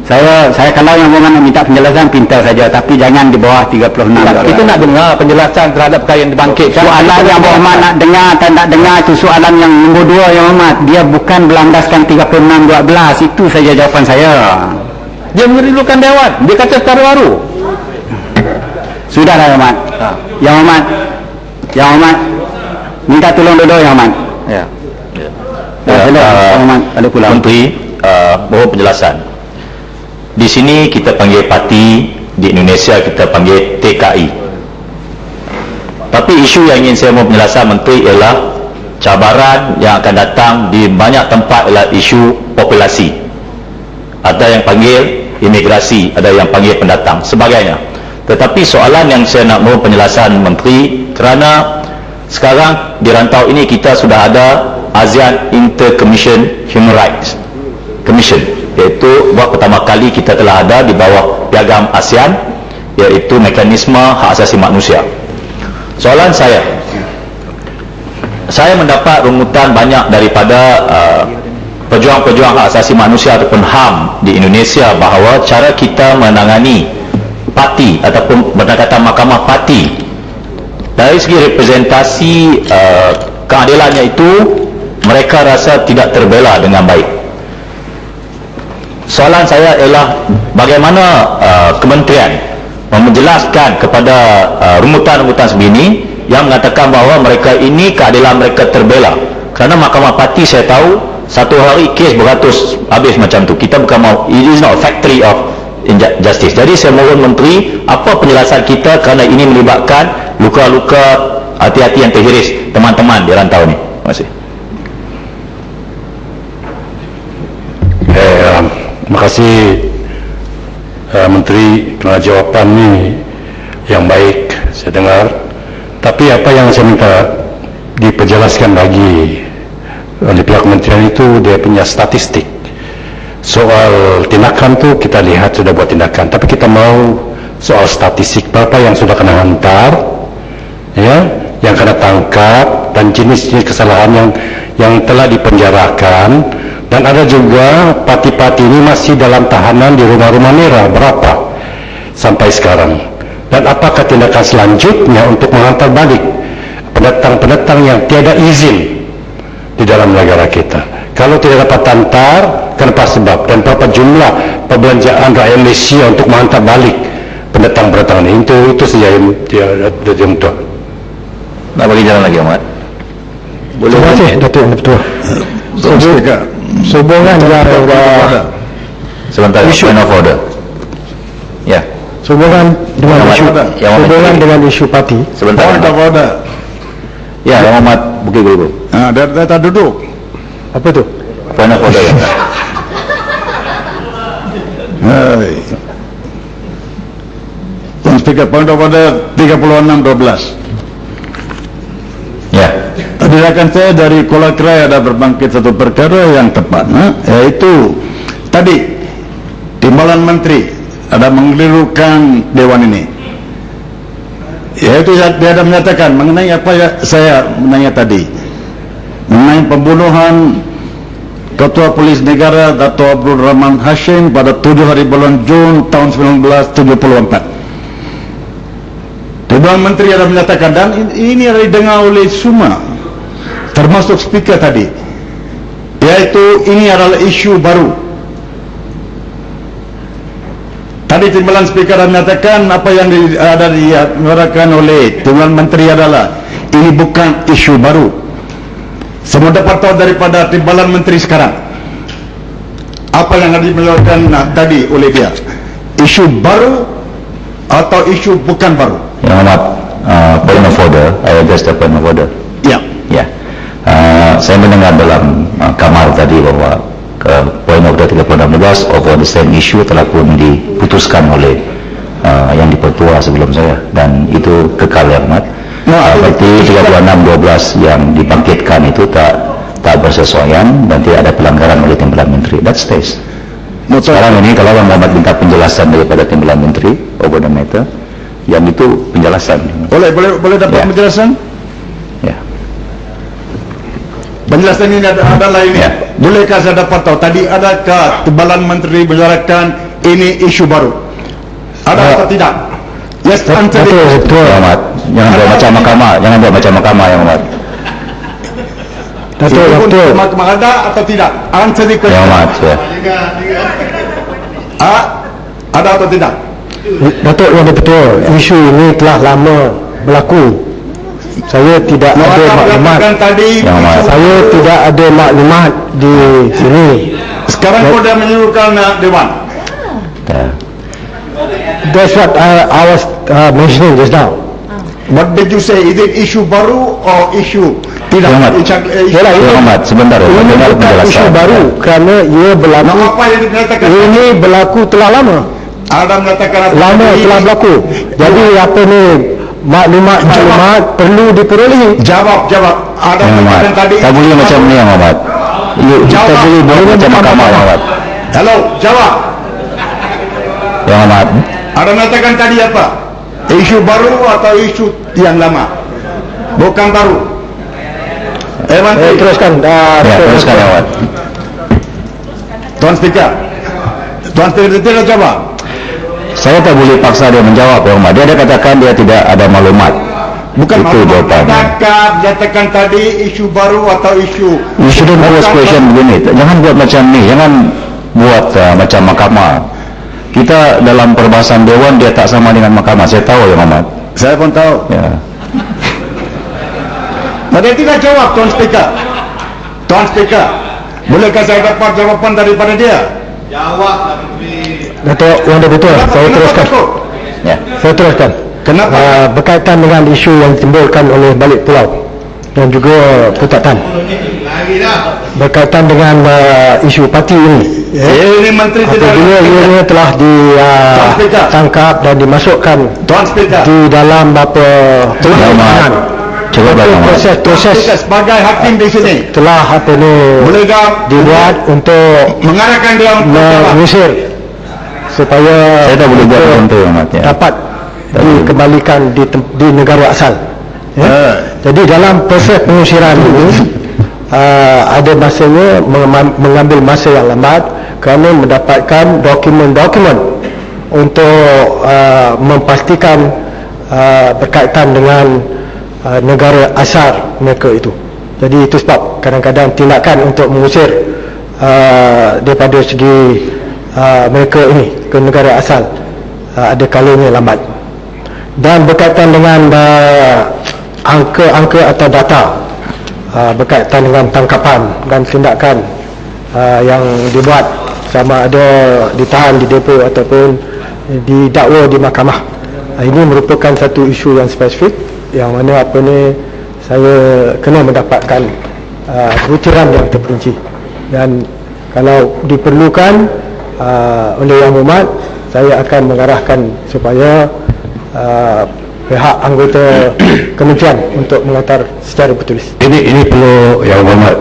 Saya kalau yang Muhammad nak minta penjelasan pinta saja, tapi jangan di bawah 36. Kita nak dengar penjelasan terhadap perkara yang dibangkitkan. Soalan yang Muhammad nak dengar atau tak dengar itu soalan yang nombor 2 yang Muhammad. Dia bukan berlandaskan 36:12. Itu saja jawapan saya. Dia memerlukan dewan. Dia kata secara baru. Sudah lah Muhammad. Yang Muhammad minta tolong dulu yang Muhammad. Ya. Muhammad ada pulang. Menteri, mohon penjelasan. Di sini kita panggil parti, di Indonesia kita panggil TKI. Tapi isu yang ingin saya mohon penjelasan Menteri ialah cabaran yang akan datang di banyak tempat ialah isu populasi. Ada yang panggil imigrasi, ada yang panggil pendatang, sebagainya. Tetapi soalan yang saya nak mohon penjelasan Menteri, kerana sekarang di rantau ini kita sudah ada ASEAN Inter-Commission Human Rights Commission, iaitu buat pertama kali kita telah ada di bawah piagam ASEAN, iaitu mekanisme hak asasi manusia. Soalan saya mendapat rungutan banyak daripada pejuang-pejuang hak asasi manusia ataupun HAM di Indonesia bahawa cara kita menangani parti ataupun berdekatan mahkamah parti dari segi representasi keadilannya itu mereka rasa tidak terbela dengan baik. Soalan saya ialah bagaimana kementerian menjelaskan kepada rungutan-rungutan sebegini yang mengatakan bahawa mereka ini keadilan mereka terbela, kerana mahkamah parti saya tahu satu hari kes beratus habis macam tu. Kita bukan mau, it is not a factory of justice. Jadi saya mohon Menteri, apa penjelasan kita kerana ini melibatkan luka-luka hati-hati yang terhiris teman-teman di rantau ni. Terima kasih. Terima kasih Menteri kerana jawapan ni yang baik saya dengar. Tapi apa yang saya minta diperjelaskan lagi oleh pihak kementerian itu dia punya statistik. Soal tindakan tu kita lihat sudah buat tindakan, tapi kita mau soal statistik berapa yang sudah kena hantar, ya, yang kena tangkap dan jenis-jenis kesalahan yang telah dipenjarakan, dan ada juga parti-parti ini masih dalam tahanan di rumah-rumah merah berapa sampai sekarang, dan apakah tindakan selanjutnya untuk menghantar balik pendatang-pendatang yang tiada izin di dalam negara kita. Kalau tidak dapat hantar, kenapa sebab dan berapa jumlah perbelanjaan rakyat Malaysia untuk menghantar balik pendatang-pendatang ini. Itu saja yang betul. Nak bagi jalan lagi Ahmad? Boleh. Terima kasih Datuk Yang Ketua. Sehubungan dengan sebentar, point of order. Ya. Sehubungan dengan isu parti. Sebentar. Point of order. Ya, Yang Ahmad Bukit Guru. Dia tak duduk. Apa tu? Point of order. Hai. Tuan Speaker, point of order 36:12. Ya. Tindakan saya dari Kuala Krai ada berbangkit satu perkara yang tepat, yaitu tadi Timbalan Menteri ada mengelirukan Dewan ini, yaitu dia ada menyatakan mengenai apa yang saya menanya tadi, mengenai pembunuhan Ketua Polis Negara Dato' Abdul Rahman Hashim pada 7 hari bulan Jun tahun 1974. Timbalan Menteri ada menyatakan, dan ini ada didengar oleh semua termasuk speaker tadi, yaitu ini adalah isu baru. Tadi timbalan speaker menyatakan apa yang ada disuarakan oleh timbalan menteri adalah ini bukan isu baru. Semua dapat tahu daripada timbalan menteri sekarang apa yang ada dilakukan tadi oleh dia, isu baru atau isu bukan baru. Yang Ahmad, point of order. I address the point of order. Ya. Ya. Saya mendengar dalam kamar tadi bahawa point of order 36 over the same issue telah pun diputuskan oleh yang dipertua sebelum saya, dan itu kekal ya Ahmad. Berarti 36:12 yang dibangkitkan itu tak bersesuaian dan tidak ada pelanggaran oleh timbalan menteri. That stays. Sekarang ini kalau Muhammad minta penjelasan daripada timbalan menteri over the matter, yang itu penjelasan. Boleh dapat penjelasan? Ya. Penjelasan ini adalah ini. Ya. Bolehkah saya dapat tahu tadi adakah Timbalan Menteri menyuarakan ini isu baru? Ada atau tidak? Yes, answer it. Betul, Yang Amat. Jangan buat macam mahkamah, jangan buat macam mahkamah, Yang Amat. Datuk, mahkamah ada atau tidak? Answer the question. Yang Amat, ya. Ada atau tidak? Datuk, yang betul, isu ini telah lama berlaku. Saya tidak ada maklumat. Tadi, Saya tidak ada maklumat di sini. sekarang kau dah menyuruhkan Dewan. That's what I was mentioning just now. What did you say? Is it issue baru or issue tidak? Yang Amat. Yang Amat, sebentar. Ini Dengar bukan isu penjelasan. baru kerana ia berlaku. Apa yang dikatakan? Ini berlaku telah lama. Ada mengatakan apa? Lama telah berlaku. Jadi apa ni maklumat perlu diperolehi. Jawab. Ada Yang Amat, mengatakan tadi. tak boleh macam ni, Yang Amat. Kita boleh buat macam mahkamah, Yang Amat. Hello, jawab. Yang Amat. Ada mengatakan tadi apa? Isu baru atau isu yang lama? Bukan baru. Teruskan. Ya, teruskan, Yang Amat. Tuan Speaker. Tuan Speaker tidak jawab. Saya tak boleh paksa dia menjawab, Yang Amat. Dia ada katakan dia tidak ada maklumat. Bukan Itu jawapannya. adakah nyatakan tadi isu baru atau isu? You shouldn't pose question begini. Jangan buat macam ni. Jangan buat macam mahkamah. Kita dalam perbahasan Dewan dia tak sama dengan mahkamah. Saya tahu, Yang Amat. Saya pun tahu. Ya. Tadi tidak jawab, Tuan Speaker. Tuan Speaker, bolehkah saya dapat jawapan daripada dia? Datuk, yang betul. Saya teruskan. Ya. Saya teruskan. Kenapa? Berkaitan dengan isu yang ditimbulkan oleh Balik Pulau dan juga Putatan. Berkaitan dengan isu parti ini. Ini menteri tidak. Apabila ianya telah ditangkap dan dimasukkan Tuan Speaker. di dalam apa tahanan. Cuba bagi Yang Amat. Proses Sebagai hakim di sini, telah apa ni bolehkah dibuat untuk mengarahkan dia untuk jawab? mengusir supaya Saya tak boleh buat contoh, Yang Amat. Ya. dapat dikembalikan di negara asal. Ya? Jadi dalam proses pengusiran ini ada masanya mengambil masa yang lambat kerana mendapatkan dokumen-dokumen untuk memastikan berkaitan dengan negara asal mereka itu. Jadi itu sebab kadang-kadang tindakan untuk mengusir daripada segi mereka ini ke negara asal ada kalanya lambat. Dan berkaitan dengan angka-angka atau data berkaitan dengan tangkapan dan tindakan yang dibuat sama ada ditahan di depo ataupun didakwa di mahkamah, ini merupakan satu isu yang spesifik yang mana apa ni saya kena mendapatkan butiran yang terperinci, dan kalau diperlukan oleh Yang Berhormat saya akan mengarahkan supaya pihak anggota kementerian untuk mengantar secara bertulis. Ini perlu Yang Berhormat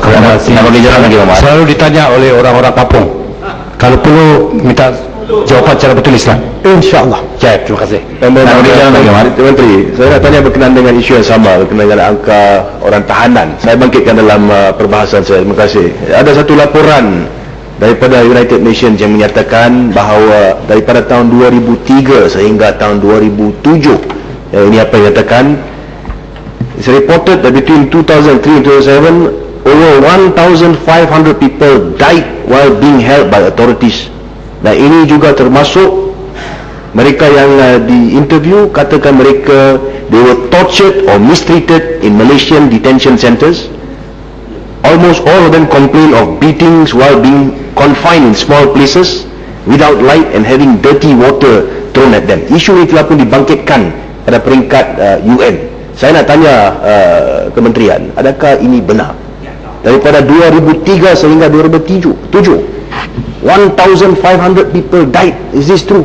kerana Nak bagi jalan lagi, Yang Amat. selalu ditanya oleh orang-orang kampung. Kalau perlu minta jawapan secara bertulis lah. InsyaAllah. Ya, terima kasih. Nak bagi jalan lagi, Yang Amat. Menteri, saya nak tanya berkenaan dengan isu yang sama, berkenaan dengan angka orang tahanan. Saya bangkitkan dalam perbahasan saya. Terima kasih. Ada satu laporan daripada United Nations yang menyatakan bahawa daripada tahun 2003 sehingga tahun 2007, ini apa yang nyatakan, it's reported that between 2003 and 2007 over 1,500 people died while being held by authorities. Dan ini juga termasuk mereka yang di-interview, katakan mereka they were tortured or mistreated in Malaysian detention centres. Almost all of them complain of beatings while being confined in small places without light and having dirty water thrown at them. Isu ini telah pun dibangkitkan pada peringkat UN. Saya nak tanya kementerian, adakah ini benar? Daripada 2003 sehingga 2007, 1,500 people died. Is this true?